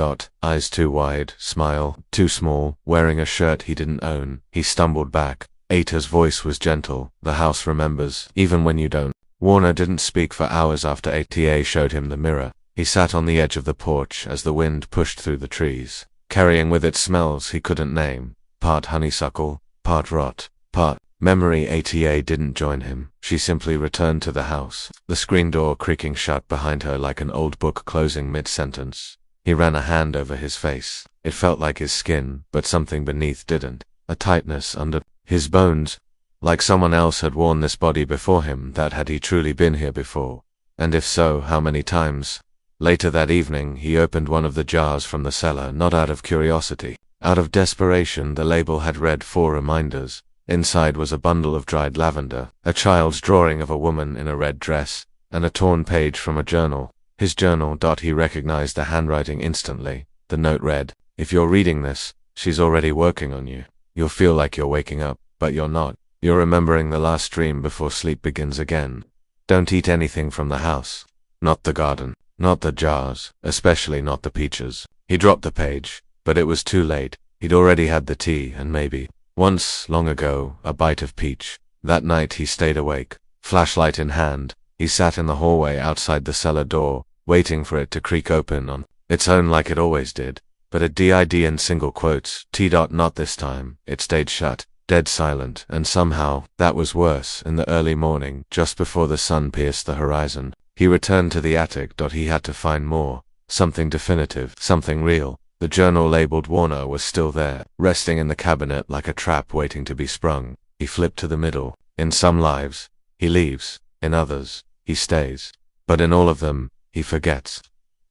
Eyes too wide, smile too small, wearing a shirt he didn't own. He stumbled back. Eta's voice was gentle. The house remembers, even when you don't. Warner didn't speak for hours after Eta showed him the mirror. He sat on the edge of the porch as the wind pushed through the trees, carrying with it smells he couldn't name. Part honeysuckle, part rot, part memory. Eta didn't join him. She simply returned to the house, the screen door creaking shut behind her like an old book closing mid-sentence. He ran a hand over his face. It felt like his skin, but something beneath didn't. A tightness under his bones. Like someone else had worn this body before him. That had he truly been here before? And if so, how many times? Later that evening, he opened one of the jars from the cellar, not out of curiosity. Out of desperation. The label had read 4 reminders. Inside was a bundle of dried lavender, a child's drawing of a woman in a red dress, and a torn page from a journal. His journal. He recognized the handwriting instantly. The note read, if you're reading this, she's already working on you. You'll feel like you're waking up, but you're not. You're remembering the last dream before sleep begins again. Don't eat anything from the house. Not the garden. Not the jars, especially not the peaches. He dropped the page, but it was too late. He'd already had the tea and maybe, once, long ago, a bite of peach. That night he stayed awake, flashlight in hand. He sat in the hallway outside the cellar door, waiting for it to creak open on its own like it always did. But a did in single quotes, not this time. It stayed shut, dead silent, and somehow, that was worse. In the early morning, just before the sun pierced the horizon, he returned to the attic. He had to find more. Something definitive, something real. The journal labeled Warner was still there, resting in the cabinet like a trap waiting to be sprung. He flipped to the middle. In some lives, he leaves. In others, he stays. But in all of them, he forgets.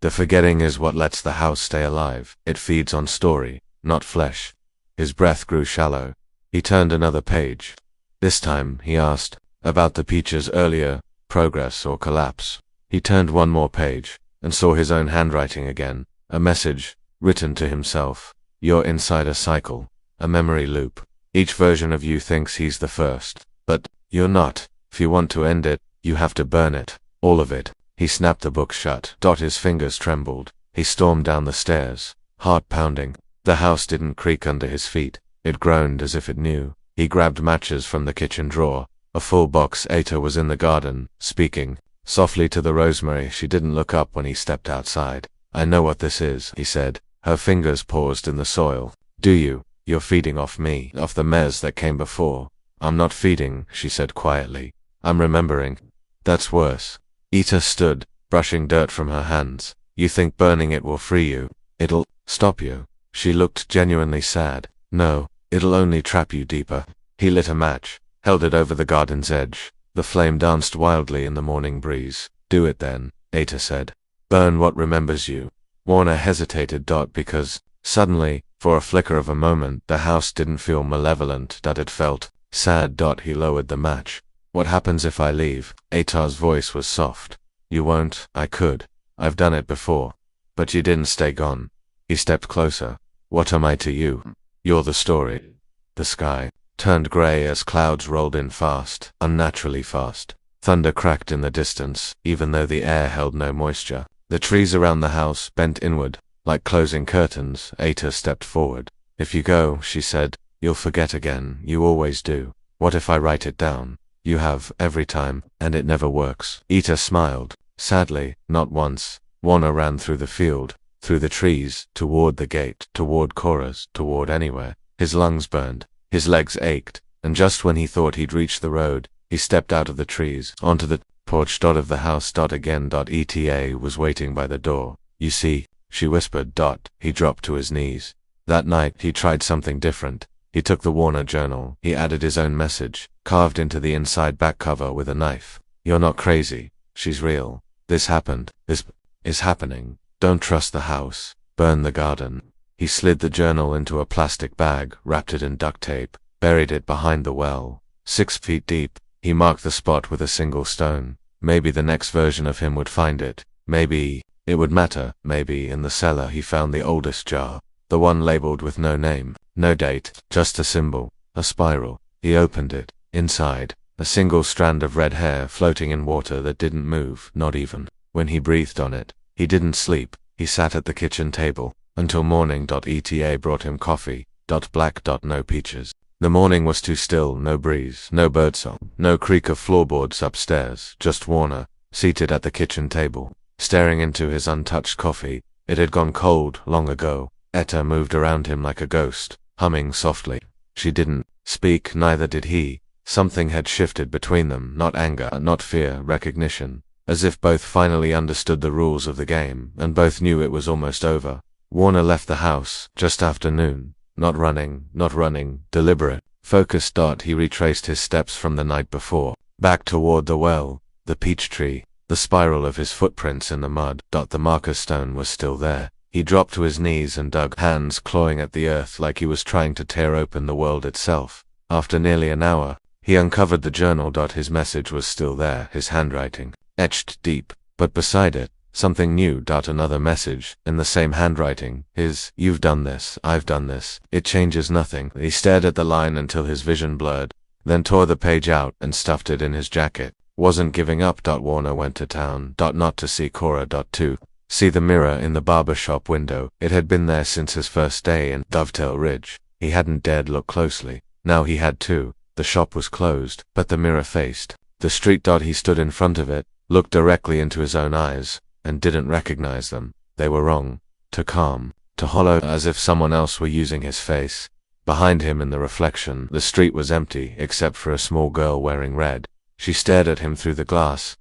The forgetting is what lets the house stay alive. It feeds on story, not flesh. His breath grew shallow. He turned another page. This time, he asked, about the peaches earlier, progress or collapse. He turned one more page, and saw his own handwriting again. A message, written to himself. You're inside a cycle, a memory loop. Each version of you thinks he's the first. But, you're not. If you want to end it, you have to burn it. All of it. He snapped the book shut. His fingers trembled. He stormed down the stairs, heart pounding. The house didn't creak under his feet. It groaned as if it knew. He grabbed matches from the kitchen drawer. A full box. Eta was in the garden, speaking softly to the rosemary. She didn't look up when he stepped outside. I know what this is, he said. Her fingers paused in the soil. Do you? You're feeding off me, off the mess that came before. I'm not feeding, she said quietly. I'm remembering. That's worse. Eta stood, brushing dirt from her hands. You think burning it will free you? It'll stop you. She looked genuinely sad. No, it'll only trap you deeper. He lit a match, held it over the garden's edge. The flame danced wildly in the morning breeze. Do it then, Eta said. Burn what remembers you. Warner hesitated. Because, suddenly, for a flicker of a moment, the house didn't feel malevolent. It felt sad. He lowered the match. What happens if I leave? Eta's voice was soft. You won't. I could. I've done it before. But you didn't stay gone. He stepped closer. What am I to you? You're the story. The sky. turned grey as clouds rolled in fast, unnaturally fast. Thunder cracked in the distance, even though the air held no moisture. The trees around the house bent inward, like closing curtains. Eta stepped forward. "If you go," she said, "you'll forget again. You always do. What if I write it down? You have, every time, and it never works." Eta smiled. Sadly, not once. Warner ran through the field, through the trees, toward the gate, toward Cora's, toward anywhere. His lungs burned, his legs ached, and just when he thought he'd reached the road, he stepped out of the trees, onto the porch of the house. Again. Eta was waiting by the door. "You see," she whispered. He dropped to his knees. That night, he tried something different. He took the Warner journal. He added his own message, carved into the inside back cover with a knife. "You're not crazy. She's real. This happened. This is happening. Don't trust the house. Burn the garden." He slid the journal into a plastic bag, wrapped it in duct tape, buried it behind the well. 6 feet deep, he marked the spot with a single stone. Maybe the next version of him would find it. Maybe it would matter. Maybe in the cellar he found the oldest jar. The one labeled with no name, no date, just a symbol, a spiral. He opened it. Inside, a single strand of red hair floating in water that didn't move, not even when he breathed on it. He didn't sleep. He sat at the kitchen table until morning. Eta brought him coffee. Black. No peaches. The morning was too still. No breeze, no birdsong, no creak of floorboards upstairs. Just Warner, seated at the kitchen table, staring into his untouched coffee. It had gone cold long ago. Eta moved around him like a ghost, humming softly. She didn't speak, neither did he. Something had shifted between them, not anger, not fear, recognition. As if both finally understood the rules of the game, and both knew it was almost over. Warner left the house, just after noon. Not running, deliberate, focused. He retraced his steps from the night before, back toward the well, the peach tree, the spiral of his footprints in the mud. The marker stone was still there. He dropped to his knees and dug, hands clawing at the earth like he was trying to tear open the world itself. After nearly an hour, he uncovered the journal. His message was still there, his handwriting, etched deep, but beside it, something new. Another message, in the same handwriting, his, "You've done this, I've done this, it changes nothing." He stared at the line until his vision blurred, then tore the page out and stuffed it in his jacket. Wasn't giving up. Warner went to town. Not to see Cora. To see the mirror in the barber shop window. It had been there since his first day in Dovetail Ridge. He hadn't dared look closely. Now he had to. The shop was closed, but the mirror faced the street. He stood in front of it, looked directly into his own eyes, and didn't recognize them. They were wrong. Too calm, too hollow, as if someone else were using his face. Behind him in the reflection, the street was empty, except for a small girl wearing red. She stared at him through the glass.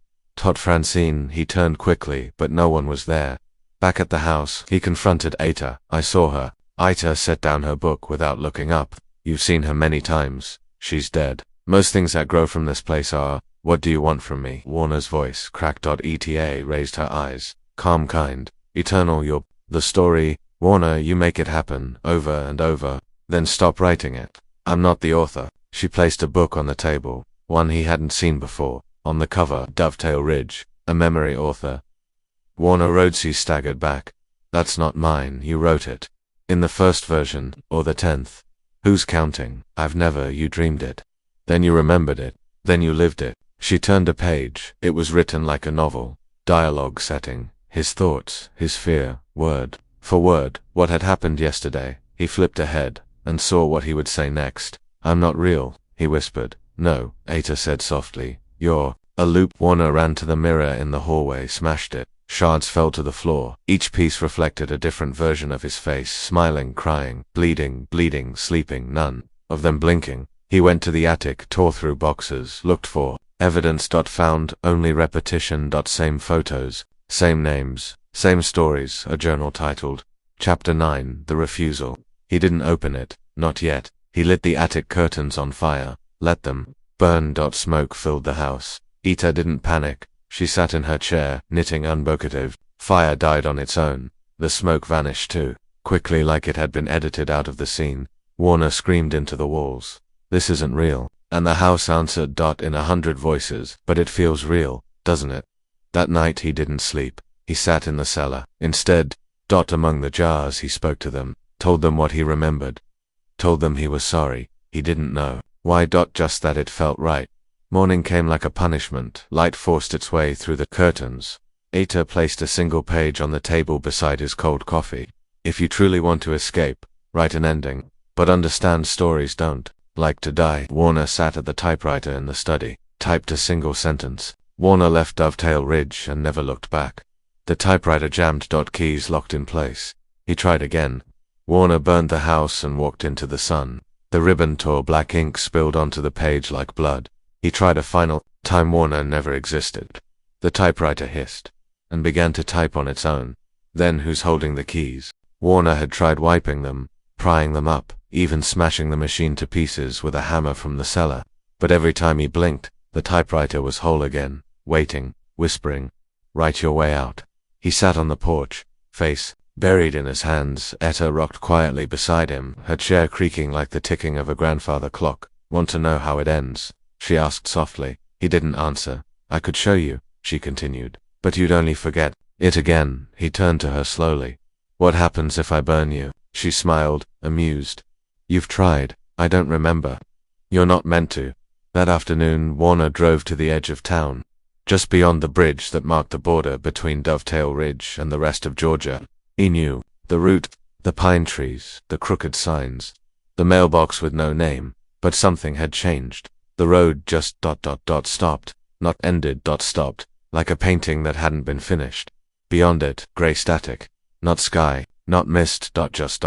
Francine. He turned quickly, but no one was there. Back at the house, he confronted Eta. "I saw her." Eta set down her book without looking up. "You've seen her many times. She's dead. Most things that grow from this place are. What do you want from me?" Warner's voice cracked. Eta raised her eyes. Calm, kind, eternal. "You're the story. Warner, you make it happen, over and over. Then stop writing it. I'm not the author." She placed a book on the table, one he hadn't seen before. On the cover, Dovetail Ridge, a memory author. Warner Rhodesy staggered back. "That's not mine. You wrote it. In the first version, or the 10th. Who's counting? I've never. You dreamed it. Then you remembered it. Then you lived it." She turned a page. It was written like a novel. Dialogue setting. His thoughts, his fear, word for word. What had happened yesterday. He flipped ahead, and saw what he would say next. "I'm not real," he whispered. "No," Eta said softly. "You're a loop." Warner ran to the mirror in the hallway, smashed it. Shards fell to the floor. Each piece reflected a different version of his face, smiling, crying, bleeding, sleeping, none of them blinking. He went to the attic, tore through boxes, looked for evidence. Found only repetition. Same photos, same names, same stories. A journal titled Chapter 9, The Refusal. He didn't open it, not yet. He lit the attic curtains on fire, let them burn. Smoke filled the house. Eta didn't panic. She sat in her chair, knitting unvocative. Fire died on its own. The smoke vanished too, quickly, like it had been edited out of the scene. Warner screamed into the walls. "This isn't real." And the house answered. In 100 voices. "But it feels real, doesn't it?" That night he didn't sleep. He sat in the cellar. Instead, among the jars he spoke to them, told them what he remembered. Told them he was sorry. He didn't know Why? Just that it felt right. Morning came like a punishment. Light forced its way through the curtains. Eta placed a single page on the table beside his cold coffee. If you truly want to escape, write an ending. But understand stories don't like to die. Warner sat at the typewriter in the study, typed a single sentence. Warner left Dovetail Ridge and never looked back. The typewriter jammed. Keys locked in place. He tried again. Warner burned the house and walked into the sun. The ribbon tore. Black ink spilled onto the page like blood. He tried a final time. Warner never existed. The typewriter hissed and began to type on its own. Then who's holding the keys? Warner had tried wiping them, prying them up, even smashing the machine to pieces with a hammer from the cellar. But every time he blinked, the typewriter was whole again, waiting, whispering, "Write your way out." He sat on the porch, face buried in his hands. Etta rocked quietly beside him, her chair creaking like the ticking of a grandfather clock. "Want to know how it ends?" she asked softly. He didn't answer. "I could show you," she continued, "but you'd only forget it again." He turned to her slowly. "What happens if I burn you?" She smiled, amused. "You've tried." "I don't remember." "You're not meant to." That afternoon, Warner drove to the edge of town, just beyond the bridge that marked the border between Dovetail Ridge and the rest of Georgia. He knew the route, the pine trees, the crooked signs, the mailbox with no name, but something had changed. The road just stopped, not ended, stopped, like a painting that hadn't been finished. Beyond it, gray static, not sky, not mist, just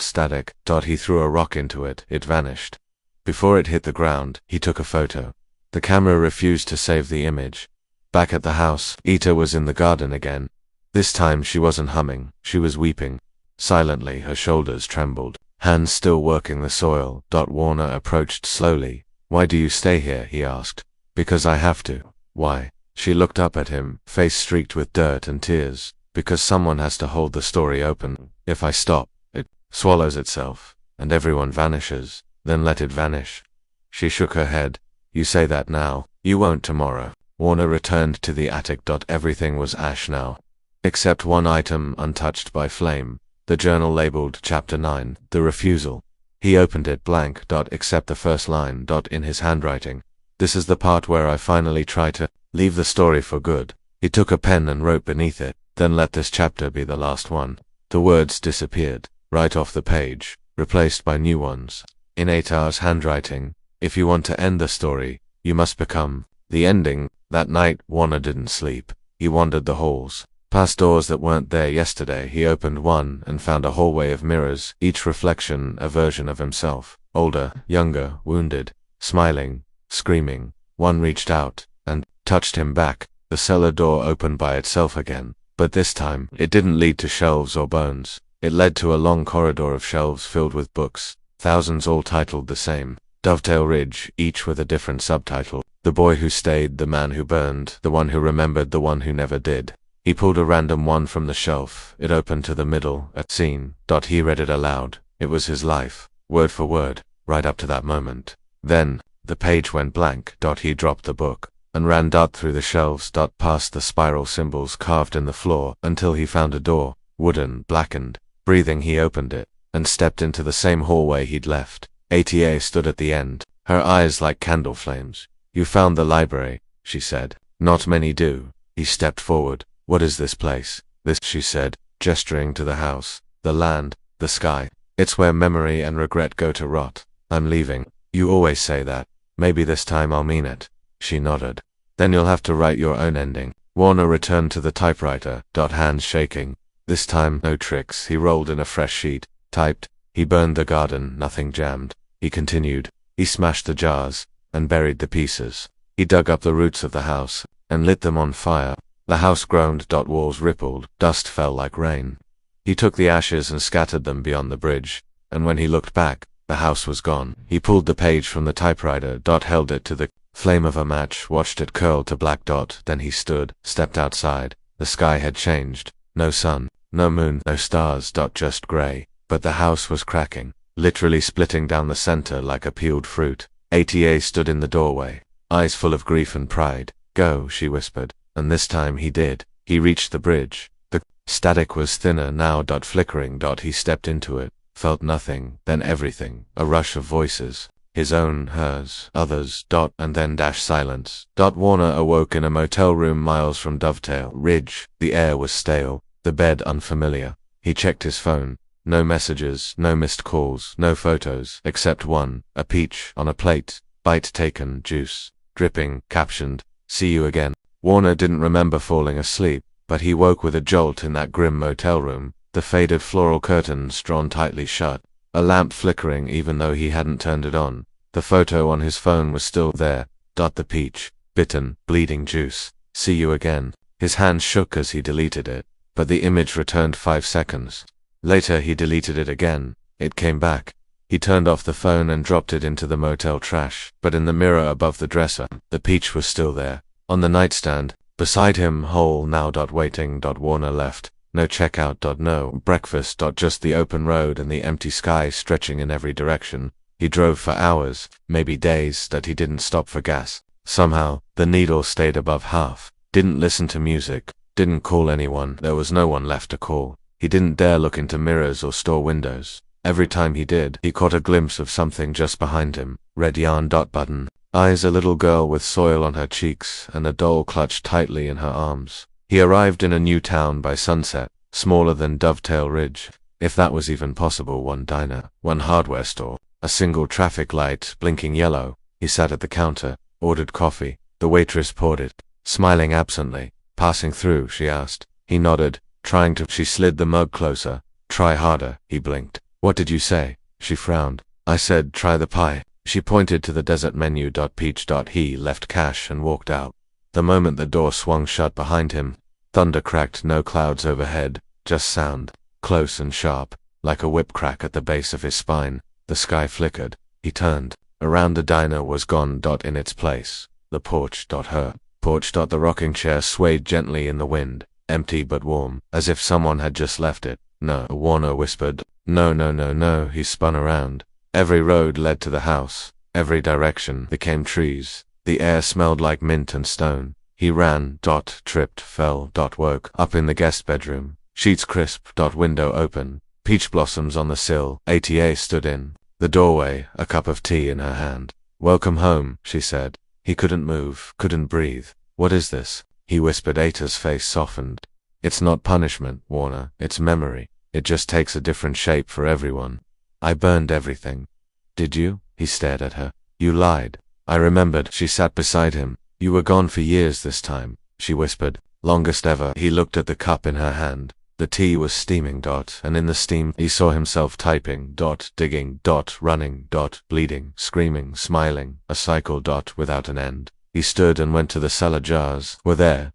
static. He threw a rock into it. It vanished. Before it hit the ground, he took a photo. The camera refused to save the image. Back at the house, Eta was in the garden again. This time she wasn't humming, she was weeping. Silently, her shoulders trembled, hands still working the soil. Warner approached slowly. "Why do you stay here?" he asked. "Because I have to." "Why?" She looked up at him, face streaked with dirt and tears. "Because someone has to hold the story open. If I stop, it swallows itself, and everyone vanishes. Then let it vanish." She shook her head. "You say that now. You won't tomorrow." Warner returned to the attic. Everything was ash now, except one item untouched by flame, the journal labeled Chapter 9, The Refusal. He opened it blank. Except the first line. In his handwriting. "This is the part where I finally try to leave the story for good." He took a pen and wrote beneath it, "Then let this chapter be the last one." The words disappeared, right off the page, replaced by new ones. In Eta's handwriting, "If you want to end the story, you must become the ending." That night, Warner didn't sleep. He wandered the halls, past doors that weren't there yesterday. He opened one and found a hallway of mirrors, each reflection a version of himself. Older, younger, wounded, smiling, screaming. One reached out and touched him back. The cellar door opened by itself again. But this time, it didn't lead to shelves or bones. It led to a long corridor of shelves filled with books, thousands all titled the same. Dovetail Ridge, each with a different subtitle. The boy who stayed, the man who burned, the one who remembered, the one who never did. He pulled a random one from the shelf. It opened to the middle, a scene. He read it aloud. It was his life, word for word, right up to that moment. Then, the page went blank. He dropped the book and ran through the shelves, past the spiral symbols carved in the floor, until he found a door, wooden, blackened. Breathing, he opened it and stepped into the same hallway he'd left. Ata stood at the end, her eyes like candle flames. "You found the library," she said. "Not many do." He stepped forward. "What is this place?" "This," she said, gesturing to the house, the land, the sky. "It's where memory and regret go to rot. I'm leaving." "You always say that." "Maybe this time I'll mean it." She nodded. "Then you'll have to write your own ending." Warner returned to the typewriter, hands shaking. This time, no tricks. He rolled in a fresh sheet, typed. He burned the garden, nothing jammed. He continued. He smashed the jars and buried the pieces. He dug up the roots of the house and lit them on fire. The house groaned. Walls rippled. Dust fell like rain. He took the ashes and scattered them beyond the bridge, and when he looked back, the house was gone. He pulled the page from the typewriter. Held it to the flame of a match, watched it curl to black. Then he stood, stepped outside. The sky had changed. No sun, no moon, no stars. Just gray. But the house was cracking, literally splitting down the center like a peeled fruit. Ata stood in the doorway, eyes full of grief and pride. "Go," she whispered, and this time he did. He reached the bridge. The static was thinner now. Flickering. He stepped into it, felt nothing, then everything, a rush of voices, His own, hers, others, and then silence. Warner awoke in a motel room miles from Dovetail Ridge. The air was stale, the bed unfamiliar. He checked his phone. No messages, no missed calls, no photos, except one, a peach, on a plate, bite taken, juice, dripping, captioned, "See you again." Warner didn't remember falling asleep, but he woke with a jolt in that grim motel room, the faded floral curtains drawn tightly shut, a lamp flickering even though he hadn't turned it on. The photo on his phone was still there. The peach, bitten, bleeding juice, "See you again." His hand shook as he deleted it, but the image returned 5 seconds. Later he deleted it again. It came back. He turned off the phone and dropped it into the motel trash, but in the mirror above the dresser, the peach was still there. On the nightstand, beside him, whole now. Waiting. Warner left. No checkout. No breakfast. Just the open road and the empty sky stretching in every direction. He drove for hours, maybe days, that he didn't stop for gas. Somehow, the needle stayed above half. Didn't listen to music. Didn't call anyone. There was no one left to call. He didn't dare look into mirrors or store windows. Every time he did, he caught a glimpse of something just behind him. Red yarn. Button. Eyes. A little girl with soil on her cheeks and a doll clutched tightly in her arms. He arrived in a new town by sunset, smaller than Dovetail Ridge, if that was even possible. One diner, one hardware store, a single traffic light blinking yellow. He sat at the counter, ordered coffee. The waitress poured it, smiling absently. "Passing through?" she asked. He nodded, trying to. She slid the mug closer. "Try harder." He blinked. "What did you say?" She frowned. "I said try the pie." She pointed to the dessert menu. Peach. He left cash and walked out. The moment the door swung shut behind him, thunder cracked. No clouds overhead, just sound, close and sharp, like a whip crack at the base of his spine. The sky flickered. He turned. Around the diner was gone. In its place, the porch. Her porch. The rocking chair swayed gently in the wind, empty but warm, as if someone had just left it. "No," Warner whispered. "No, no, no, no." He spun around. Every road led to the house. Every direction became trees. The air smelled like mint and stone. He ran. Tripped, fell. Woke up in the guest bedroom. Sheets crisp. Window open. Peach blossoms on the sill. ATA stood in the doorway, a cup of tea in her hand. "Welcome home," she said. He couldn't move, couldn't breathe. "What is this?" he whispered. Ata's face softened. "It's not punishment, Warner. It's memory. It just takes a different shape for everyone. I burned everything." "Did you?" He stared at her. "You lied." "I remembered." She sat beside him. "You were gone for years this time," she whispered. "Longest ever." He looked at the cup in her hand. The tea was steaming. And in the steam, he saw himself typing. Digging. Running. Bleeding. Screaming. Smiling. A cycle. Without an end. He stood and went to the cellar. Jars were there.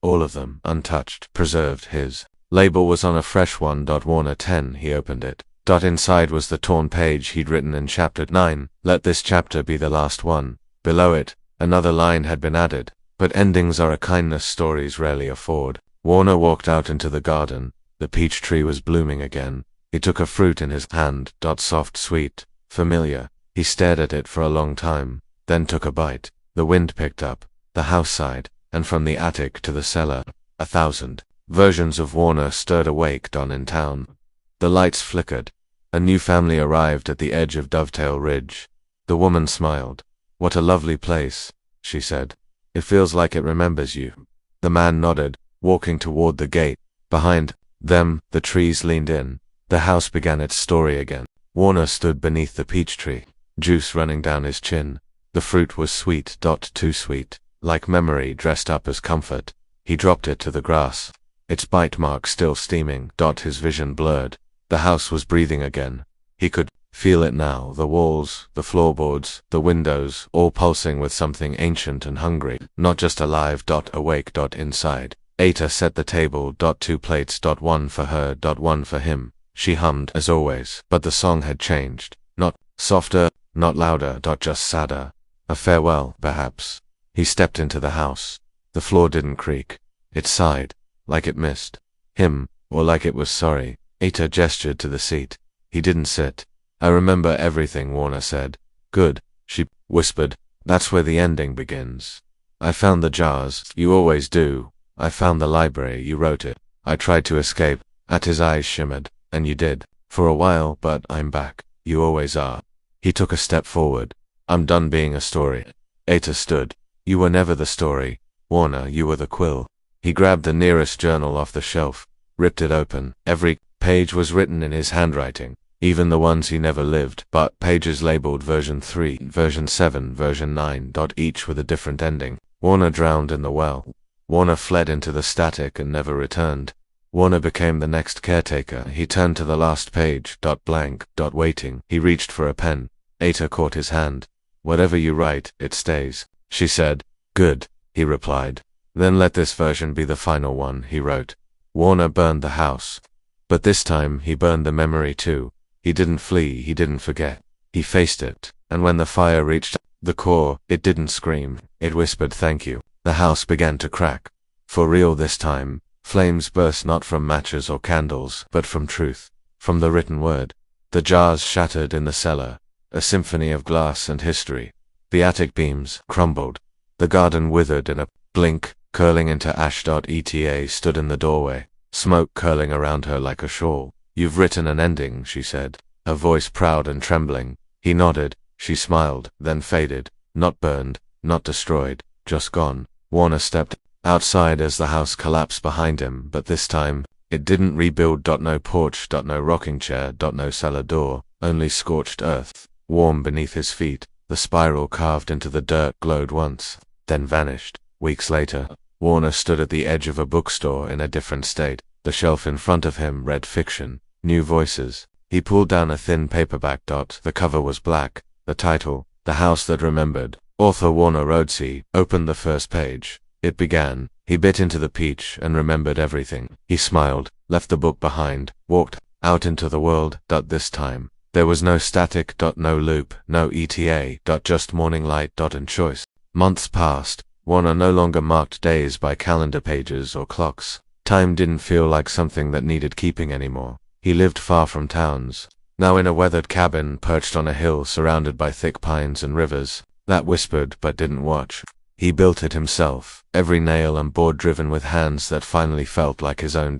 All of them, untouched, preserved. His label was on a fresh one. Warner 10. He opened it. Inside was the torn page he'd written in chapter 9. "Let this chapter be the last one." Below it, another line had been added. "But endings are a kindness stories rarely afford." Warner walked out into the garden. The peach tree was blooming again. He took a fruit in his hand. Soft, sweet, familiar. He stared at it for a long time, then took a bite. The wind picked up. The house sighed, and from the attic to the cellar, 1,000 versions of Warner stirred awake. In town, the lights flickered. A new family arrived at the edge of Dovetail Ridge. The woman smiled. "What a lovely place," she said. "It feels like it remembers you." The man nodded, walking toward the gate. Behind them, the trees leaned in. The house began its story again. Warner stood beneath the peach tree, juice running down his chin. The fruit was sweet. Too sweet, like memory dressed up as comfort. He dropped it to the grass, its bite mark still steaming. His vision blurred. The house was breathing again. He could feel it now, the walls, the floorboards, the windows, all pulsing with something ancient and hungry, not just alive. Awake. Inside, Ata set the table. 2 plates. One for her. One for him. She hummed, as always, but the song had changed. Not softer, not louder. Just sadder. A farewell, perhaps. He stepped into the house. The floor didn't creak. It sighed, like it missed him, or like it was sorry. Ata gestured to the seat. He didn't sit. "I remember everything," Warner said. "Good," she whispered. "That's where the ending begins. I found the jars. You always do. I found the library. You wrote it. I tried to escape." His eyes shimmered. "And you did. For a while, but I'm back. You always are." He took a step forward. I'm done being a story. Eta stood. You were never the story. Warner, you were the quill. He grabbed the nearest journal off the shelf, ripped it open. Every page was written in his handwriting, even the ones he never lived, but pages labeled version 3, version 7, version 9. Each with a different ending. Warner drowned in the well. Warner fled into the static and never returned. Warner became the next caretaker. He turned to the last page, blank, waiting. He reached for a pen. Eta caught his hand. Whatever you write, it stays, she said. Good, he replied. Then let this version be the final one, he wrote. Warner burned the house. But this time, he burned the memory too. He didn't flee, he didn't forget. He faced it, and when the fire reached the core, it didn't scream. It whispered thank you. The house began to crack. For real this time. Flames burst not from matches or candles, but from truth, from the written word. The jars shattered in the cellar, a symphony of glass and history. The attic beams crumbled. The garden withered in a blink, curling into ash. Eta stood in the doorway, smoke curling around her like a shawl. You've written an ending, she said, her voice proud and trembling. He nodded. She smiled, then faded. Not burned, not destroyed, just gone. Warner stepped outside as the house collapsed behind him, but this time, it didn't rebuild. No porch, no rocking chair, no cellar door, only scorched earth, warm beneath his feet. The spiral carved into the dirt glowed once, then vanished. Weeks later, Warner stood at the edge of a bookstore in a different state. The shelf in front of him read fiction, new voices. He pulled down a thin paperback. The cover was black, the title, The House That Remembered. Author Warner Rhodesy opened the first page. It began. He bit into the peach and remembered everything. He smiled, left the book behind, walked out into the world. This time, there was no static. No loop, no ETA. Just morning light. And choice. Months passed. Warner no longer marked days by calendar pages or clocks. Time didn't feel like something that needed keeping anymore. He lived far from towns, now in a weathered cabin perched on a hill surrounded by thick pines and rivers that whispered but didn't watch. He built it himself, every nail and board driven with hands that finally felt like his own.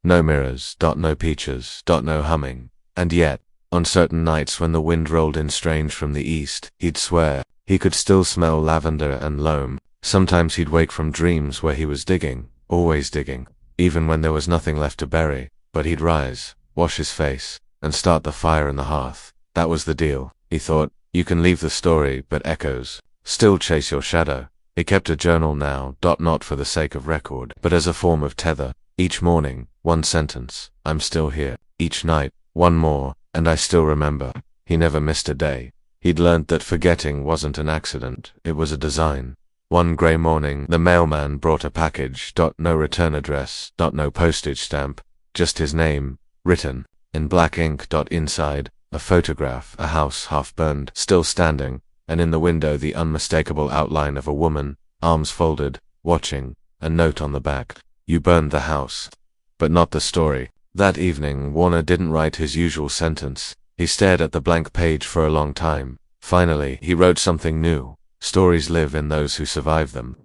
No mirrors, no peaches, no humming. And yet, on certain nights when the wind rolled in strange from the east, he'd swear he could still smell lavender and loam. Sometimes he'd wake from dreams where he was digging, always digging, even when there was nothing left to bury. But he'd rise, wash his face, and start the fire in the hearth. That was the deal, he thought. You can leave the story, but echoes still chase your shadow. He kept a journal now, not for the sake of record, but as a form of tether. Each morning, one sentence, I'm still here. Each night, one more, and I still remember. He never missed a day. He'd learned that forgetting wasn't an accident, it was a design. One gray morning, the mailman brought a package. No return address, no postage stamp, just his name, written in black ink. Inside, a photograph, a house half burned, still standing, and in the window the unmistakable outline of a woman, arms folded, watching, a note on the back. You burned the house. But not the story. That evening, Warner didn't write his usual sentence. He stared at the blank page for a long time. Finally, he wrote something new. Stories live in those who survive them.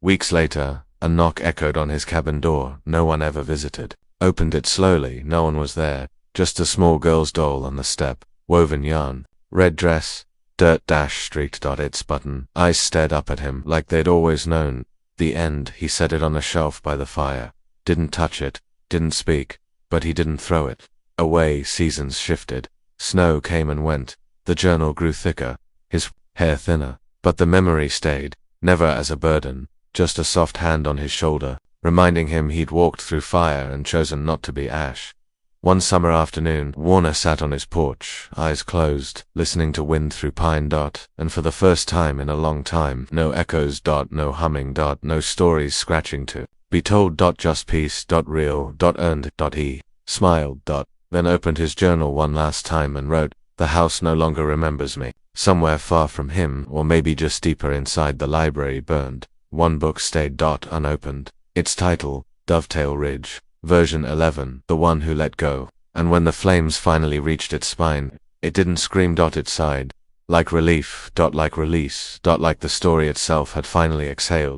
Weeks later, a knock echoed on his cabin door. No one ever visited. Opened it slowly. No one was there. Just a small girl's doll on the step. Woven yarn. Red dress. Dirt-streaked. Its button. Eyes stared up at him like they'd always known. The end. He set it on a shelf by the fire. Didn't touch it. Didn't speak. But he didn't throw it away. Seasons shifted. Snow came and went. The journal grew thicker. His hair thinner. But the memory stayed. Never as a burden. Just a soft hand on his shoulder, reminding him he'd walked through fire and chosen not to be ash. One summer afternoon, Warner sat on his porch, eyes closed, listening to wind through pine. And for the first time in a long time, no echoes. No humming. No stories scratching to be told. Just peace. Real. Earned. He smiled. Then opened his journal one last time and wrote, The house no longer remembers me. Somewhere far from him, or maybe just deeper inside, the library burned. One book stayed. Unopened. Its title, Dovetail Ridge. Version 11, The One Who Let Go. And when the flames finally reached its spine, it didn't scream. It sighed. Like relief. Like release. Like the story itself had finally exhaled.